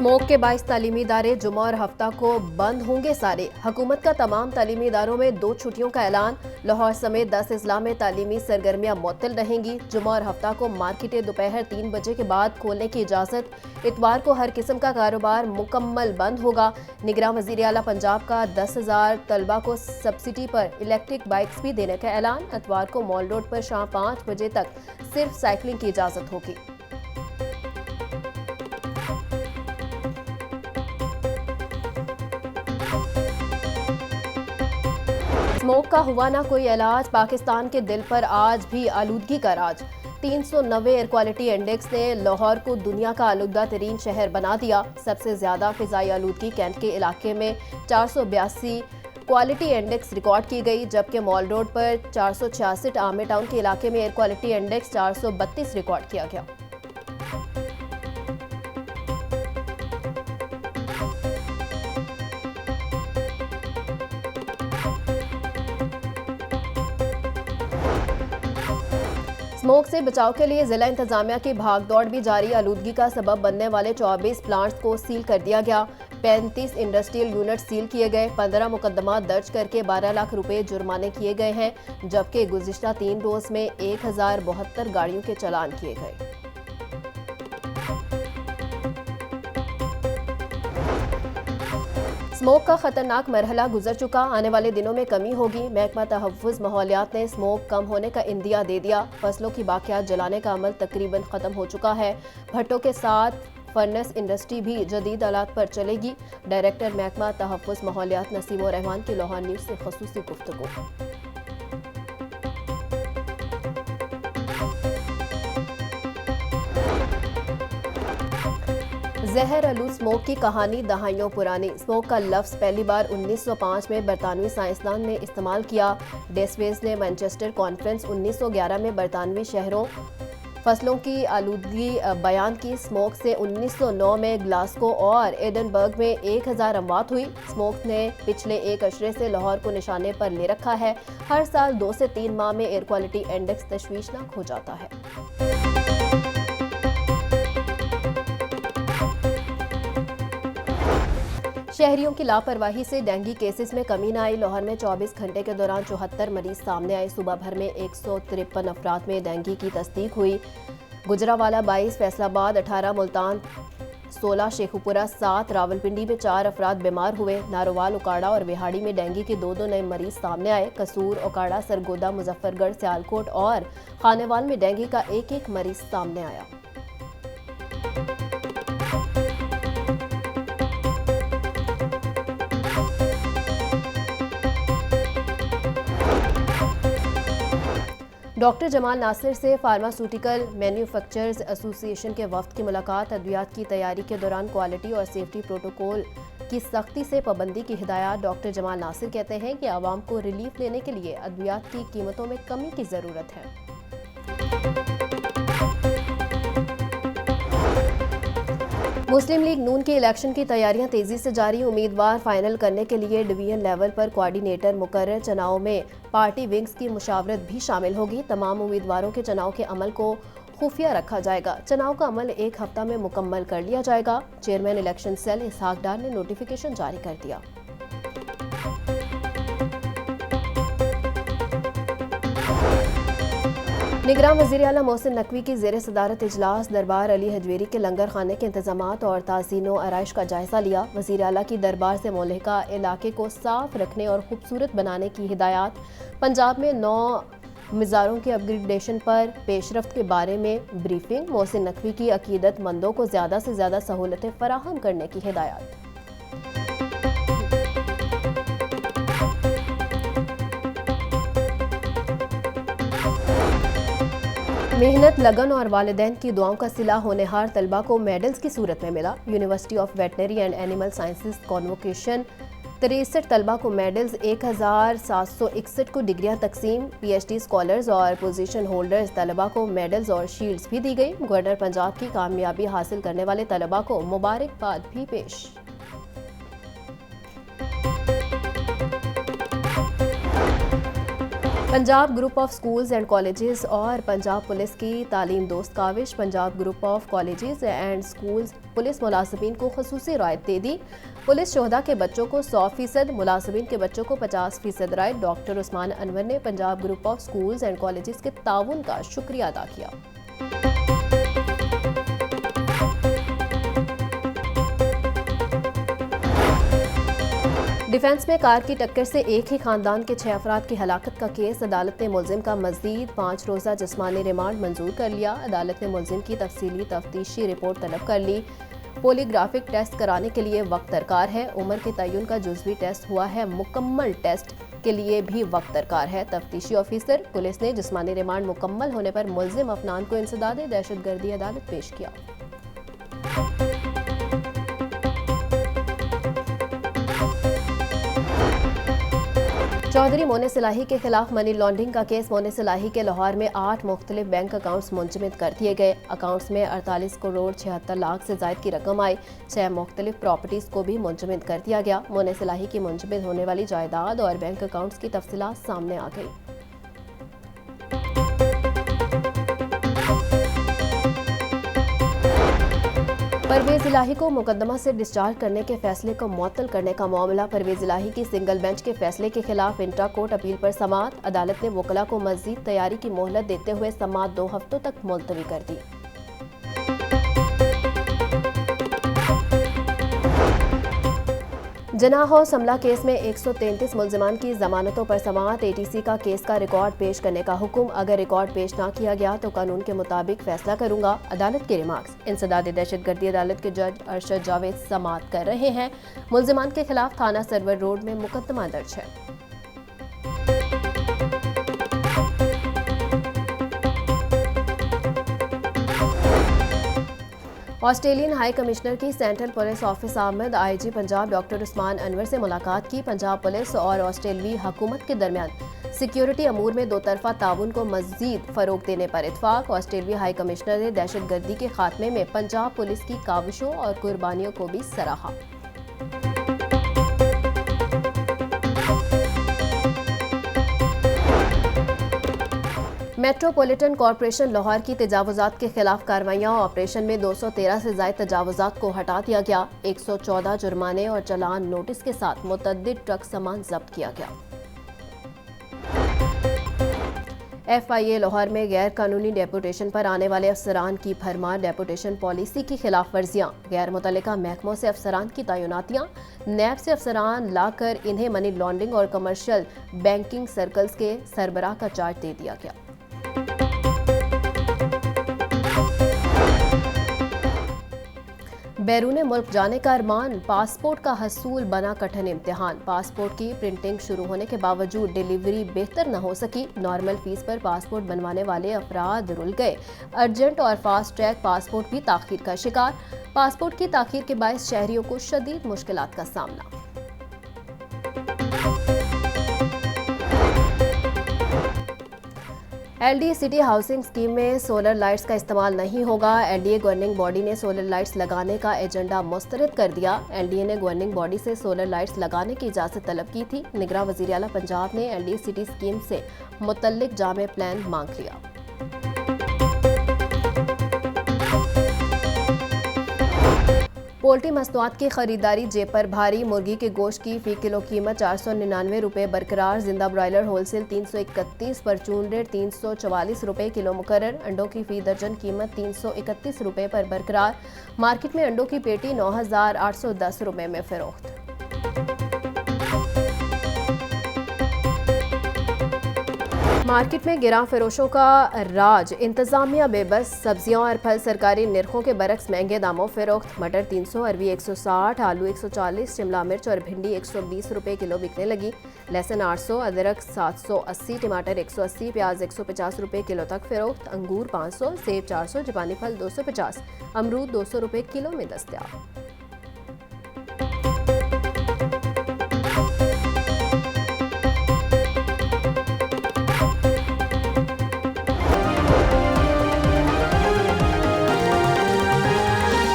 Smoke के 22 तालीमी इदारे जुमा और हफ्ता को बंद होंगे सारे। हुकूमत का तमाम तालीमी इदारों में 2 छुट्टियों का ऐलान। लाहौर समेत 10 अजला में तालीमी सरगर्मियां मुअत्तल रहेंगी। जुमा और हफ्ता को मार्केटें दोपहर 3 बजे के बाद खोलने की इजाज़त। इतवार को हर किस्म का कारोबार मुकम्मल बंद होगा। निगरान वज़ीर आला पंजाब का 10,000 तलबा को सब्सिडी पर इलेक्ट्रिक बाइक्स भी देने का ऐलान। इतवार को मॉल रोड पर शाम 5 बजे तक सिर्फ साइकिलिंग की इजाज़त होगी। स्मोक का हुआ ना कोई इलाज, पाकिस्तान के दिल पर आज भी आलूदगी का राज। 390 एयर क्वालिटी इंडेक्स ने लाहौर को दुनिया का आलूदा तरीन शहर बना दिया। सबसे ज्यादा फिजाई आलूदगी कैंट के इलाके में 482 क्वालिटी इंडेक्स रिकॉर्ड की गई, जबकि मॉल रोड पर 466, आमे टाउन के इलाके में एयर क्वालिटी इंडेक्स 432 रिकॉर्ड किया गया। स्मोक से बचाव के लिए जिला इंतजामिया की भागदौड़ भी जारी। आलूदगी का सबब बनने वाले 24 प्लांट्स को सील कर दिया गया। 35 इंडस्ट्रियल यूनिट सील किए गए। 15 मुकदमा दर्ज करके 12 लाख रुपए जुर्माने किए गए हैं, जबकि गुज़िश्ता 3 रोज में 1072 गाड़ियों के चालान किए गए। स्मोक का खतरनाक मरहला गुजर चुका, आने वाले दिनों में कमी होगी। महकमा तहफ़्फ़ुज़ माहौलियात ने स्मोक कम होने का इंदिया दे दिया। फसलों की बाकियात जलाने का अमल तकरीबन ख़त्म हो चुका है। भट्टों के साथ फर्नेस इंडस्ट्री भी जदीद आलात पर चलेगी। डायरेक्टर महकमा तहफ़्फ़ुज़ माहौलियात नसीम रहमान की लाहौर न्यूज़ से ख़ुसूसी गुफ्तगू। जहर आलूद स्मोक की कहानी दहाइयों पुरानी। स्मोक का लफ्ज़ पहली बार 1905 में बरतानवी साइंसदान ने इस्तेमाल किया। डेसवेज ने मैनचेस्टर कॉन्फ्रेंस 1911 में बरतानवी शहरों फसलों की आलूदगी बयान की। स्मोक से 1909 में ग्लासगो और एडनबर्ग में 1000 अमवात हुई। स्मोक ने पिछले एक अशरे से लाहौर को निशाने पर ले रखा है। हर साल 2 से 3 माह में एयर क्वालिटी इंडेक्स तशवीशनाक हो जाता है। शहरियों की लापरवाही से डेंगू केसेस में कमी न आई। लाहौर में 24 घंटे के दौरान 74 मरीज सामने आए। सुबह भर में 153 अफराद में डेंगू की तस्दीक हुई। गुजरावाला 22, फैसलाबाद 18, मुल्तान 16, शेखुपुरा 7, रावलपिंडी में 4 अफराद बीमार हुए। नारोवाल, उकाड़ा और विहाड़ी में डेंगू के 2 नए मरीज सामने आए। कसूर, उकाड़ा, सरगोदा, मुजफ्फरगढ़, सियालकोट और खानेवाल में डेंगू का एक मरीज सामने आया। डॉक्टर जमाल नासिर से फार्मास्यूटिकल मैन्युफैक्चरर्स एसोसिएशन के वफ्द की मुलाकात। अद्वियात की तैयारी के दौरान क्वालिटी और सेफ्टी प्रोटोकॉल की सख्ती से पाबंदी की हिदायत। डॉक्टर जमाल नासिर कहते हैं कि आवाम को रिलीफ लेने के लिए अद्वियात की कीमतों में कमी की ज़रूरत है। मुस्लिम लीग नून के इलेक्शन की तैयारियां तेजी से जारी। उम्मीदवार फाइनल करने के लिए डिवीजन लेवल पर कोऑर्डिनेटर मुकर्रर। चुनाव में पार्टी विंग्स की मुशावरत भी शामिल होगी। तमाम उम्मीदवारों के चुनाव के अमल को खुफिया रखा जाएगा। चुनाव का अमल 1 हफ्ता में मुकम्मल कर लिया जाएगा। चेयरमैन इलेक्शन सेल इसहाक डार ने नोटिफिकेशन जारी कर दिया। निगरान वज़ीर आला मोहसिन नकवी की ज़ेर सदारत इजलास दरबार अली हजवेरी के लंगर खाने के इंतजामात और ताज़ीन व आराइश का जायज़ा लिया। वज़ीर आला की दरबार से मोहल्ला इलाके को साफ रखने और खूबसूरत बनाने की हिदायत। पंजाब में 9 मज़ारों के अपग्रेडेशन पर पेशरफ्त के बारे में ब्रीफिंग। मोहसिन नकवी की अकीदतमंदों को ज़्यादा से ज़्यादा सहूलतें फराहम करने की हिदायत। मेहनत, लगन और वालिदैन की दुआओं का सिला होनहार तलबा को मेडल्स की सूरत में मिला। University of veterinary and animal sciences convocation 63 तलबा को मेडल्स, 1761 को डिग्रियां तकसीम। PhD स्कॉलर्स और पोजीशन होल्डर्स तलबा को मेडल्स और शील्ड्स भी दी गई। गवर्नर पंजाब की कामयाबी हासिल करने वाले तलबा को मुबारकबाद भी पेश। Punjab group of schools and colleges और पंजाब पुलिस की तालीम दोस्त काविश। Punjab group of colleges and schools police मुलाजमीन को खुसूसी रायत दे दी। पुलिस शोहदा के बच्चों को 100%, मुलाजमीन के बच्चों को 50% रायत। डॉक्टर उस्मान अनवर ने Punjab group of schools and colleges के ताउन का शुक्रिया अदा किया। डिफेंस में कार की टक्कर से एक ही खानदान के 6 अफराद की हलाकत का केस। अदालत ने मुलजिम का मजीद 5 रोज़ा जिस्मानी रिमांड मंजूर कर लिया। अदालत ने मुलजिम की तफसीली तफ्तीशी रिपोर्ट तलब कर ली। पॉलीग्राफिक टेस्ट कराने के लिए वक्त दरकार है। उम्र के तयन का जुज़वी टेस्ट हुआ है, मुकम्मल टेस्ट के लिए भी वक्त दरकार है। तफ्तीशी ऑफिसर पुलिस ने जिस्मानी रिमांड मुकम्मल होने पर मुलजिम अफनान को इंसदाद दहशतगर्दी अदालत पेश किया। चौधरी मोने सिलाही के खिलाफ मनी लॉन्ड्रिंग का केस। मोने सिलाही के लाहौर में 8 मुख्तलिफ बैंक अकाउंट्स मुंजमद कर दिए गए। अकाउंट्स में 48 करोड़ 76 लाख से जायद की रकम आई। 6 मुख्तलिफ प्रॉपर्टीज को भी मुंजमद कर दिया गया। मोने सिलाही की मुंजमद होने वाली जायदाद और बैंक अकाउंट्स की तफसीलात सामने आ गई। परवेज इलाही को मुकदमा से डिस्चार्ज करने के फैसले को मुअत्तल करने का मामला। परवेज इलाही की सिंगल बेंच के फैसले के खिलाफ इंट्रा कोर्ट अपील पर समाअत। अदालत ने वकला को मजीद तैयारी की मोहलत देते हुए समाअत 2 हफ्तों तक मुलतवी कर दी। जनाह हाउस हमला केस में 133 मुलजिमान की जमानतों पर समाअत। एटीसी का केस का रिकॉर्ड पेश करने का हुक्म। अगर रिकॉर्ड पेश ना किया गया तो कानून के मुताबिक फैसला करूंगा। अदालत के रिमार्क्स। इंसदाद दहशतगर्दी अदालत के जज अरशद जावेद समाअत कर रहे हैं। मुलजिमान के खिलाफ थाना सरवर रोड में मुकदमा दर्ज है। ऑस्ट्रेलियन हाई कमिश्नर की सेंट्रल पुलिस ऑफिस आमद। आईजी पंजाब डॉक्टर उस्मान अनवर से मुलाकात की। पंजाब पुलिस और ऑस्ट्रेलवी हुकूमत के दरमियान सिक्योरिटी अमूर में दो तरफा ताउन को मजीद फरोग देने पर इत्फाक। ऑस्ट्रेलवी हाई कमिश्नर ने दहशतगर्दी के खात्मे में पंजाब पुलिस की काविशों और कुर्बानियों को भी सराहा। मेट्रोपॉलिटन कॉरपोरेशन लाहौर की तजावुजात के खिलाफ कार्रवाइयां। ऑपरेशन में 213 से ज्यादा तजावुजात को हटा दिया गया। 114 जुर्माने और चालान नोटिस के साथ मुतअद्दिद ट्रक सामान जब्त किया गया। FIA लाहौर में गैर कानूनी डेपुटेशन पर आने वाले अफसरान की भरमार। डेपुटेशन पॉलिसी की खिलाफ वर्जियां। गैर मुतल्लिका महकमों से अफसरान की तैनातियां। नैब से अफसरान लाकर इन्हें मनी लॉन्ड्रिंग और कमर्शियल बैंकिंग सर्कल्स के सरबराह का चार्ज दे दिया गया। बैरून मुल्क जाने का अरमान। पासपोर्ट का हसूल बना कठिन इम्तिहान। पासपोर्ट की प्रिंटिंग शुरू होने के बावजूद डिलीवरी बेहतर न हो सकी। नॉर्मल फीस पर पासपोर्ट बनवाने वाले अफराद रुल गए। अर्जेंट और फास्ट ट्रैक पासपोर्ट भी ताखीर का शिकार। पासपोर्ट की ताखीर के बायस शहरियों को शदीद मुश्किलात का सामना। LDA सिटी हाउसिंग स्कीम में सोलर लाइट्स का इस्तेमाल नहीं होगा। LDA गवर्निंग बॉडी ने सोलर लाइट्स लगाने का एजेंडा मुस्तरद कर दिया। LDA ने गवर्निंग बॉडी से सोलर लाइट्स लगाने की इजाज़त तलब की थी। निगरान वज़ीर आला पंजाब ने LDA सिटी स्कीम से मुतल्लिक जामे प्लान मांग लिया। पोल्ट्री मसनूआत की खरीदारी जेब पर भारी। मुर्गी के गोश्त की फी किलो कीमत 499 रुपये बरकरार। जिंदा ब्रॉयलर होलसेल 331, परचून रेट 344 रुपये किलो मुकर्रर। अंडों की फी दर्जन कीमत 331 रुपये पर बरकरार। मार्केट में अंडों की पेटी 9810 रुपये में फरोख्त। मार्केट में गिरां फरोशों का राज। इंतजामिया बेबस। सब्जियां और फल सरकारी निर्खों के बरक्स महंगे दामों फरोख्त। मटर 300, अरवी 160, आलू 140, शिमला मिर्च और भिंडी 120 रुपये किलो बिकने लगी। लहसुन 800, अदरक 780, टमाटर 180, प्याज 150 रुपये किलो तक फरोख्त। अंगूर 500, सेब 400, जापानी फल 250, अमरूद 200 रुपये किलो में दस्तयाब।